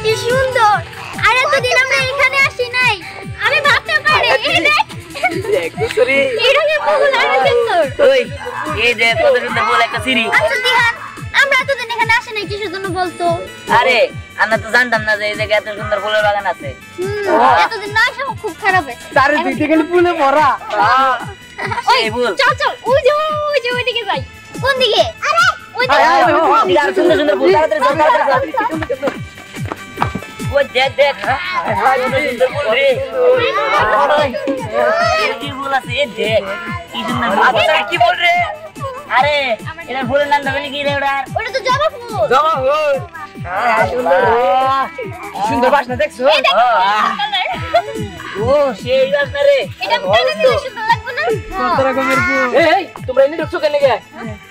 কি সুন্দর। আর এতদিন আমরা এখানে আসি নাই, আমি ভাবতে পারি এই দেখ দেখছরি এটা কি ফুল আর সুন্দর। ওই এই দেখ কত সুন্দর ফুল একটা সিঁড়ি। আচ্ছা দিহান, আমরা এতদিন এখানে আসি নাই কিসের জন্য বলতো? আরে আমরা তো জানতাম না যে এই জায়গায় এত সুন্দর ফুলের বাগান আছে। এতদিন না আসা খুব খারাপ হয়েছে। চারিদিকে খালি ফুলে ভরা। এই ফুল চল চল ওই যে ওইদিকে যাই। কোন দিকে? আরে ওই দিকে আর সুন্দর সুন্দর ফুল তাড়াতাড়ি চল। ওই দেখ দেখ সুন্দর ফুল রে। কি ফুল আছে এই দেখ কি সুন্দর ফুল। আচ্ছা কি বল রে? আরে এটা ফুলের নাম জানি কি রে ওটা তো জবা ফুল। জবা ফুল। সুন্দর সুন্দর বাসনা দেখছো? এই দেখ কালার। ও সেই বাসনা রে। এটা ফুল দেখতে সুন্দর লাগবে না? কত রকমের ফুল। এই তোমরা এনে ঢুকছো কেন গে?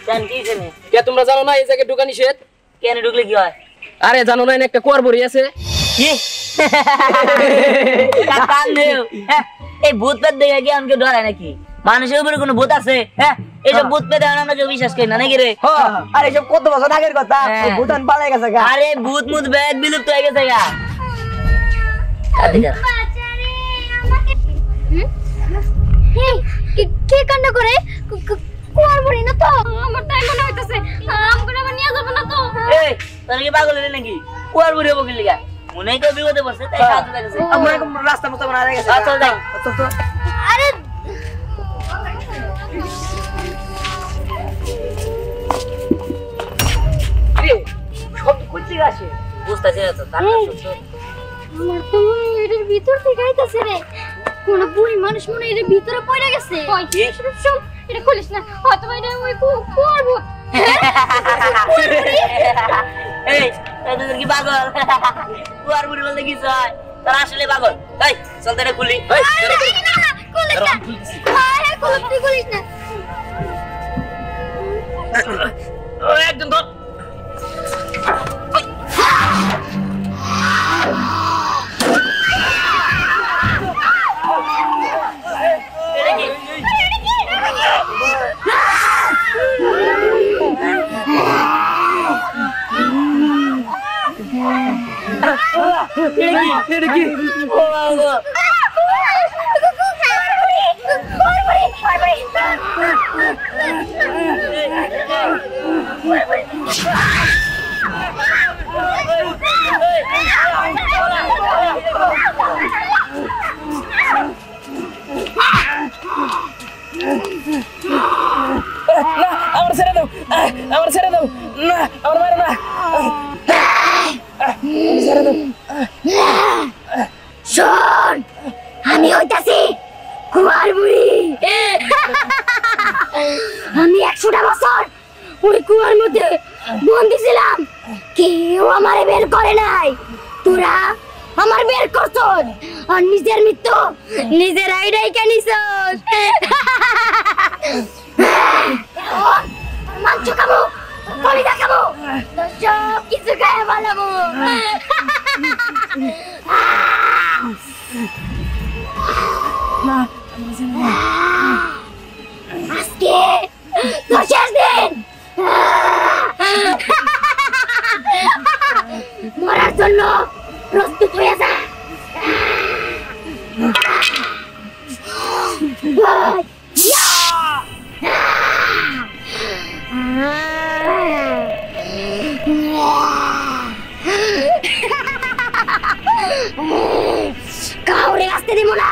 জান কি জানে? কে তোমরা জানো না এই জায়গায় ঢোকা নিষেধ? কেন ঢুকলে কি হয়? আরে জানো না এনে একটা কুয়ার বড়ি আছে? কি কান দেও। এই ভূত পেট দেখে কি আমাকে ডরায় নাকি? মানুষের উপরে কোনো ভূত আছে? হ্যাঁ এইসব ভূত পেট আমরা কেউ বিশ্বাস করি না নাকি রে? আরে সব কত বছর আগের কথা। ভুটান পালাই গেছে গা। আরে ভূত মুত বেদ বিলুপ্ত হয়ে গেছে গা। বাচ্চারে আমাকে কে কান্না করে? কুয়ার বুড়ি না তো? আমার তাই মনে হইতাছে আমগুলো আবার নিয়ে যাব না তো? এই তোর কি পাগল হলি নাকি? কুয়ার বুড়ি হবো কি লিগা? মনে হয় কেউ বিপদে পড়ছে তাই সাহায্য লাগছে। আমরা রাস্তা মতো বানায় গেছে। চল যাই। আরে রে সব কইতে আসে। বুঝতাছি না তো তার সত্য। আমার তো মনে হয় এটার ভিতর থেকে আইতাছে রে। কোন বুড়ি মানুষ মনে হয় এটার ভিতরে পড়ে গেছে। চল এটা খুলিস না, হয়তো এটা ওই কুয়ার ভূত। এই তোদের কি পাগল? কুয়ার বুড়ি বলতে কিছু হয়? তারা আসলে পাগল। এই চল তোরে খুলি। খুলিস না। আরে খুলিস না। ও একদম ধর। এটা কি? ও বাবা আমার ছেড়ে দাও। আমার ছেড়ে দাও। না আমার মারো না। ছেড়ে দাও। শোন, আমি হইতাছি কুয়ার বুড়ি। আমি 100টা বছর ওই কুয়ার মধ্যে বন্দি ছিলাম, কেউ আমারে বের করে নাই। তোরা আমার বের করছস আর নিজের মৃত্যু নিজের আইডাই কানিছস। মাংস খাবো, কলিজা খাবো, সব কিছু খায় বানাবো। আজকে তোর শেষ দিন। মরার জন্য প্রস্তুত হয়ে যা। কাউরে আসতে দিব না,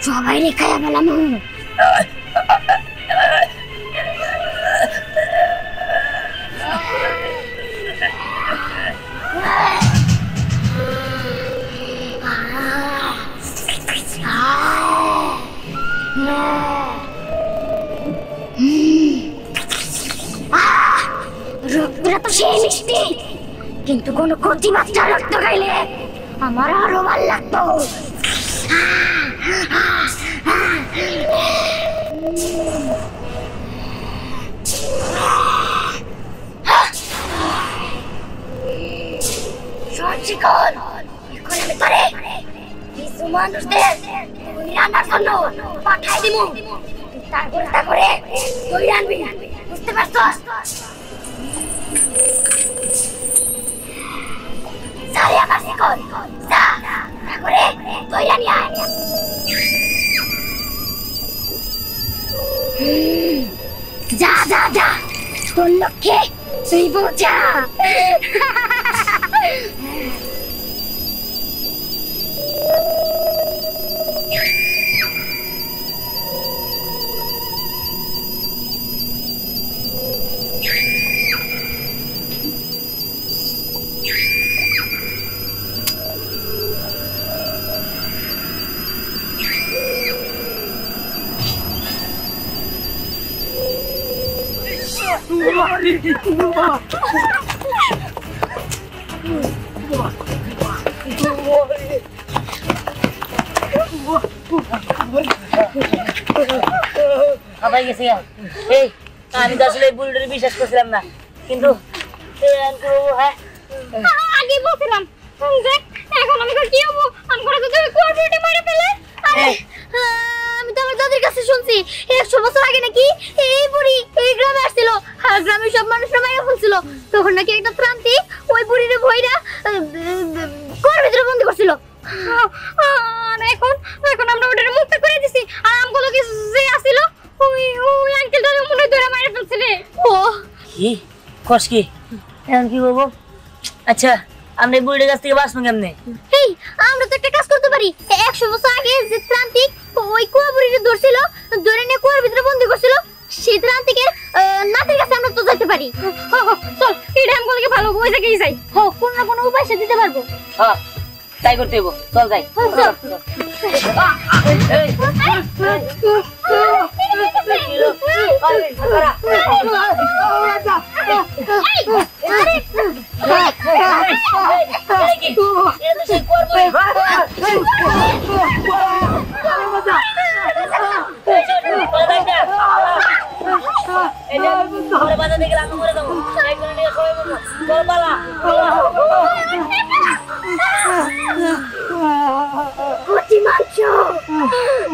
সবাই রেখায়া পেলাম। রক্তটা তো সেই মিষ্টি, কিন্তু কোনো কচি বাচ্চা রক্ত খাইলে আমার আরো ভাল লাগতো। শিকল করে ভিতরে কিছু মানুষদের তুই রান্নার জন্য পাঠাই দিব তারপরে তুই রানবি বুঝতে পারছস সারে আমার শিকল যা তারপরে তুই রানি আয় যা যা যা তোর লক্ষ্যে তুই পৌঁছা আবার গেছে এই আমি তো আসলে বুলডোরে বিশ্বাস করছিলাম না কিন্তু হ্যাঁ আগে বলছিলাম দেখ এখন আমি কি হবো আমি করে যদি কোয়ার্টারে মেরে ফেলে আমি তো আমার দাদির কাছে শুনছি 100 বছর আগে নাকি এই বুড়ি এই গ্রামে আসছিল আর গ্রামের সব মানুষরা মারা ফেলছিল তখন নাকি একটা প্রান্তিক ওই বুড়িরে ভইরা কোয়ার ভিতরে বন্দি করছিল আর এখন আমরা ওটারে মুক্ত করে দিছি আর আমগুলো কি যে আসছিল ওই আঙ্কেলটারে মনে ধরে মারা ফেলছিল ও কি কস কি এখন কি বলবো আচ্ছা আমরা এই বুড়ির কাছ থেকে বাঁচবো কেমনে এই আমরা তো একটা কাজ করতে পারি 100 বছর আগে যে প্রান্তিক ওই কুয়া বুড়িরে ধরছিল ধরে নিয়ে কুয়ার ভিতরে বন্দি করছিল সেই প্রান্তিকের নাতির কাছে আমরা তো যেতে পারি চল এটা আমগুলোকে ভালো ওই জায়গায় যাই কোন না কোনো উপায় সে দিতে পারবো হ্যাঁ তাই করতে হইব চল যাই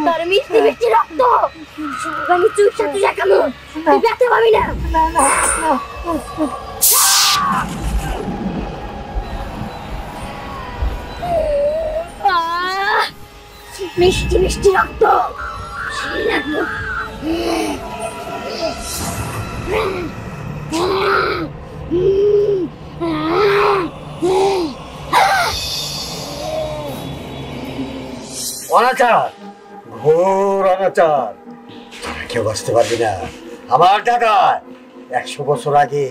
তার মিষ্টি মিষ্টি রক্ত আমি চুপসা তুই কেমন তুই ব্যথা পাবি না মিষ্টি মিষ্টি রক্ত অনাচার ঘোর অনাচার কেউ বাঁচতে পারবি না আমার দাদা 100 বছর আগে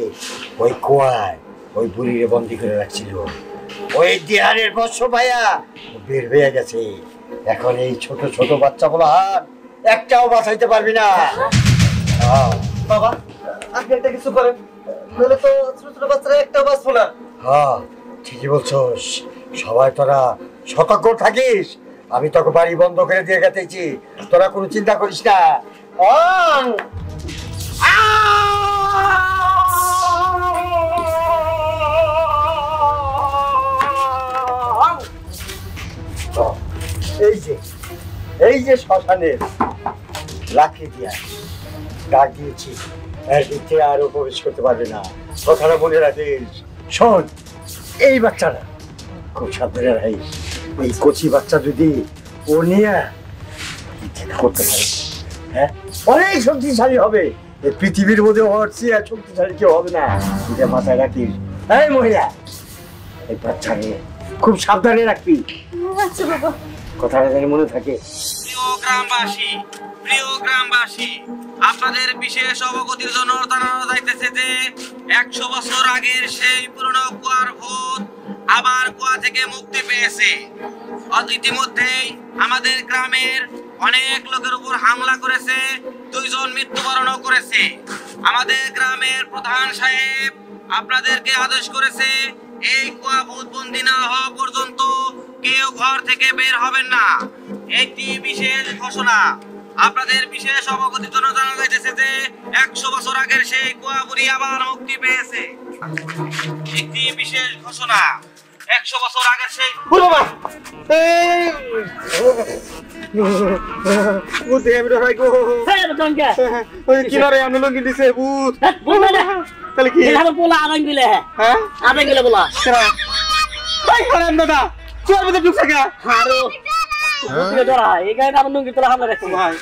ওই কুয়ায় ওই বুড়িরে বন্দি করে রাখছিল ওই দেহারের বর্ষ ভাইয়া বের হয়ে গেছে এখন এই ছোট ছোট বাচ্চা বলা হাত একটাও বাঁচাইতে পারবি না বাবা আপনি একটা কিছু করেন নাহলে তো ছোট ছোট বাচ্চারা একটাও বাঁচবো না হ্যাঁ ঠিকই বলছস সবাই তোরা সতর্ক থাকিস আমি তোকে বাড়ি বন্ধ করে দিয়ে গেতেছি তোরা কোনো চিন্তা করিস না এই যে শ্মশানের লাঠি দিয়া ডাক দিয়েছি এর ভিতরে আরো প্রবেশ করতে পারবে না কথাটা মনে রাখিস শোন এই বাচ্চারা খুব সাবধানে রাখিস এই কচি বাচ্চা যদি ও নিয়ে করতে পারে হ্যাঁ অনেক শক্তিশালী হবে এই পৃথিবীর মধ্যে হচ্ছে আর শক্তিশালী কেউ হবে না এটা মাথায় রাখিস এই মহিলা এই বাচ্চা নিয়ে খুব সাবধানে রাখবি আচ্ছা বাবা কথাটা জানি মনে থাকে প্রিয় গ্রামবাসী আপনাদের বিশেষ অবগতির জন্য জানানো যাইতেছে যে 100 বছর আগের সেই পুরনো কুয়ার ভূত আবার কুয়া থেকে মুক্তি পেয়েছে ইতিমধ্যেই আমাদের গ্রামের অনেক লোকের উপর হামলা করেছে 2 জন মৃত্যুবরণও করেছে আমাদের গ্রামের প্রধান সাহেব আপনাদেরকে আদেশ করেছে এই কুয়া ভূত বন্দী না হওয়া পর্যন্ত কেউ ঘর থেকে বের হবেন না একটি বিশেষ ঘোষণা আপনাদের বিশেষ অবগতির জন্য জানা যাইতেছে যে 100 বছর আগের সেই কুয়া বুড়ি আবার মুক্তি পেয়েছে একটি বিশেষ ঘোষণা 100 বছর আগের সেই ও বাবা ভূত আমি ডরাই গো হ্যাঁ জনকে ওই কিনারে আমি লঙ্গি দিছে ভূত বলবে না তাহলে কি এখানে পোলা আদান দিলে হ্যাঁ আদান দিলে বলা ভাই করেন দাদা চোর মধ্যে ঢুকছে গা আরো তুই ডরা এখানে আমার নুঙ্গি তোলা হামলা রাখছি ভাই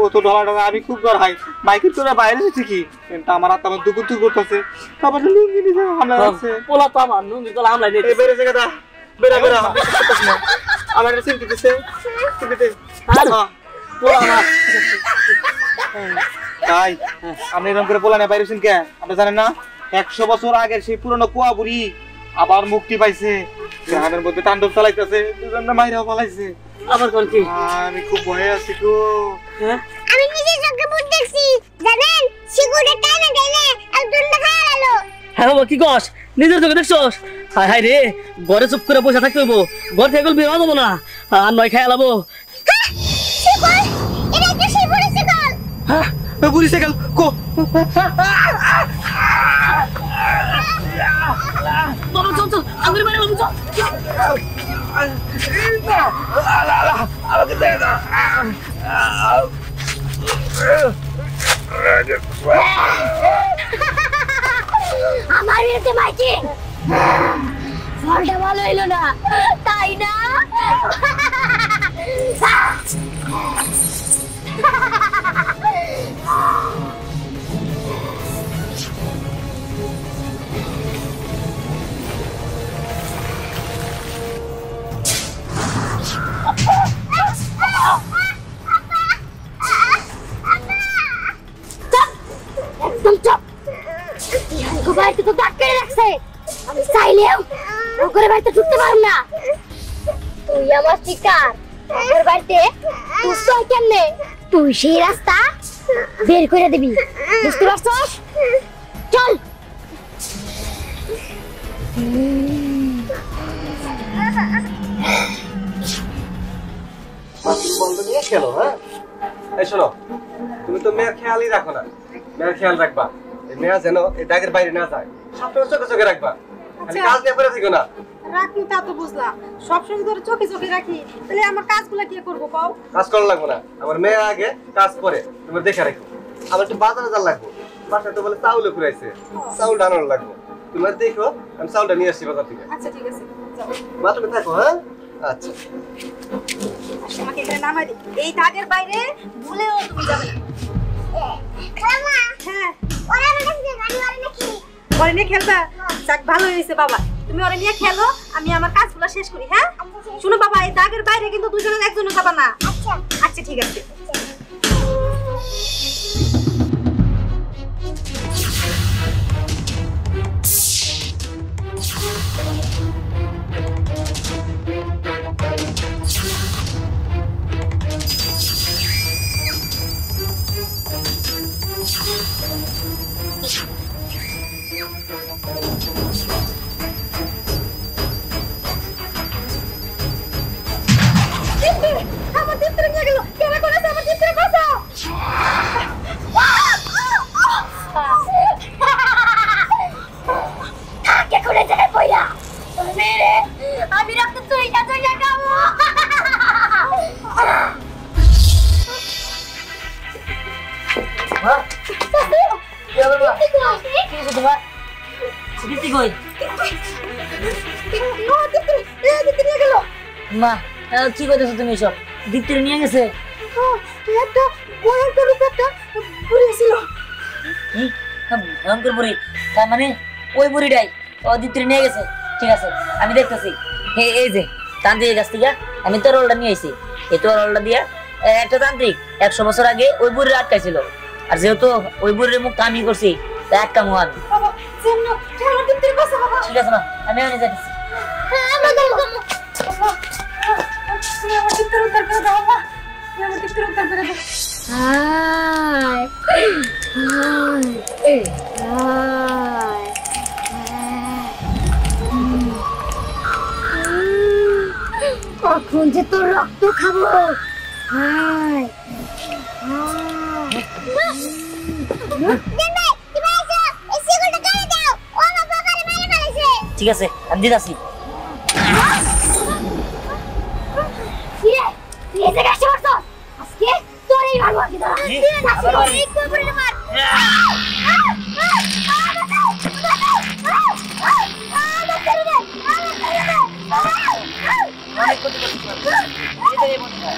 ও তো ডরা আমি খুব ডরাই বাইকের তোরা বাইরে এসেছি কি কিন্তু আমার হাত আমার দুকুর দুকুর করতেছে তারপর লুঙ্গি নিয়ে হামলা করছে পোলা তো আমার নুঙ্গি তোলা হামলা এই নিয়ে বেরেছে গাদা বেরা বেরা আমার এটা চিন্তা দিছে চিন্তা পোলা আমার তাই আপনি এরকম করে পোলা নিয়ে বাইরেছেন কে আপনি জানেন না 100 বছর আগের সেই পুরনো কুয়া বুড়ি আবার মুক্তি পাইছে গ্রামের মধ্যে তাণ্ডব চালাইতেছে দুজন না মাইরা পালাইছে আবার কোন কি আমি খুব ভয়ে আছি গো হ্যাঁ আমি নিজে চোখে ভূত দেখছি জানেন সিগুরে টাইনা টাইনা একজন দেখা গেল হ্যাঁ বাবা কি কস নিজের চোখে দেখছস হায় হায় রে ঘরে চুপ করে বসে থাকতে হইব ঘর থেকে বের হওয়া যাবো না আর নয় খাই আলাবো শিকল এটা একটা শিবুরে শিকল হ্যাঁ বুড়ি সাইকেল কো বাবা চল চল আঙ্গুরি মারে বাবু চল আমার বিরুদ্ধে মাইকে ফলটা ভালো হইলো না তাই না একদম চুপ ইহানকে বাড়িতে তো দাঁত কেটে রাখছে আমি চাইলেও ওর বাড়িতে ঢুকতে পারব না তুই আমার শিকার ওর বাড়িতে তুই চল কেমনে তুই সেই রাস্তা বের করে দিবি বুঝতে পারছস চল বলতে নিয়ে খেলো হ্যাঁ এই শোনো তুমি তো মেয়ের খেয়ালই রাখো না মেয়ের খেয়াল রাখবা এই মেয়া যেন এই দাগের বাইরে না যায় সবসময় চোখে চোখে রাখবা খালি কাজ নিয়ে পড়ে থেকো না রাখি তা তো বুঝলাম সবসময় ধরে চোখে চোখে রাখি তাহলে আমার কাজগুলো কি করবো পাও কাজ করা লাগবে না আমার মেয়ে আগে কাজ করে তুমি দেখে রাখো আমার একটু বাজারে যাওয়ার লাগবে বাসায় তো বলে চাউলে ফুরাইছে চাউল ডানানো লাগবে তুমি দেখো আমি চাউলটা নিয়ে আসছি বাজার থেকে আচ্ছা ঠিক আছে যাও মা তুমি থাকো হ্যাঁ আচ্ছা আমাকে এখানে নামাই দি এই দাগের বাইরে ভুলেও তুমি যাবে না হ্যাঁ ওরা আমার কাছে গাড়ি মারে নাকি ওরে নিয়ে খেলবা যাক ভালো হয়েছে বাবা তুমি ওরে নিয়ে খেলো আমি আমার কাজগুলো শেষ করি হ্যাঁ শুনো বাবা এই দাগের বাইরে কিন্তু দুজনের একজনও যাবা না আচ্ছা আচ্ছা ঠিক আছে আমার চিত্র নিয়ে গেল কেন করেছে আমার চিত্র কথা কে করে যায় কইরা মেরে আমি রক্ত তুই যা খাবো দিদি কই নিয়ে গেল মা কি কইতেছো তুমি সব দিদি নিয়ে গেছে একটা ভয়ঙ্কর রূপ একটা পুড়িয়েছিল ভয়ঙ্কর বুড়ি তার মানে ওই বুড়িটাই ও দিদি নিয়ে গেছে ঠিক আছে আমি দেখতেছি এই যে তান্ত্রিকের কাছ থেকে আমি তোর রোলটা নিয়ে আইছি এই তোর রোলটা দিয়ে একটা তান্ত্রিক 100 বছর আগে ওই বুড়ির আটকাইছিল আর যেহেতু ওই বুড়ির মুখ আমি করছি তা এক কামু আমি বাবা যেন আমার চিত্র কথা বাবা ঠিক আছে না আমি এনে যাচ্ছি আমার চিত্র উত্তর করে দাও বাবা আমার চিত্র উত্তর করে দাও হাই হাই হাই কখন যে তোর রক্ত খাবো হাই ঠিক আছে আমি দিতাছি কিরে তুই এসে গেছিস বলতো আজকে তোরই মারবো কি তোরা এই কোবরে মার অনেক ক্ষতি করছিস এটাই মনে হয়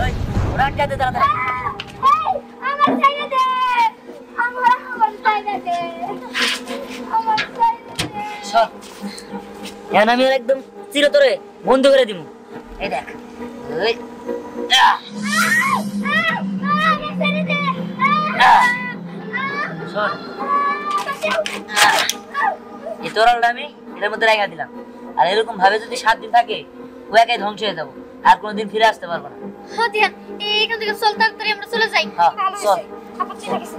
এই ওরা কাটে দাঁড়া আমার চাইনা দে আমার চাইনা দে আমার চাইনা দে সব এখন আমি ওর একদম চিরতরে বন্ধ করে দিব এই দেখ ওই শোন এই তোরালটা আমি এটার মধ্যে রেখে দিলাম আর এরকম ভাবে যদি 7 দিন থাকে ও একাই ধ্বংস হয়ে যাবো আর কোনোদিন ফিরে আসতে পারবো না হ্যাঁ দিয়ান এইখান থেকে চল তাড়াতাড়ি আমরা চলে যাই হ্যাঁ, ভালো চল। হয়েছে আপা ঠিক আছে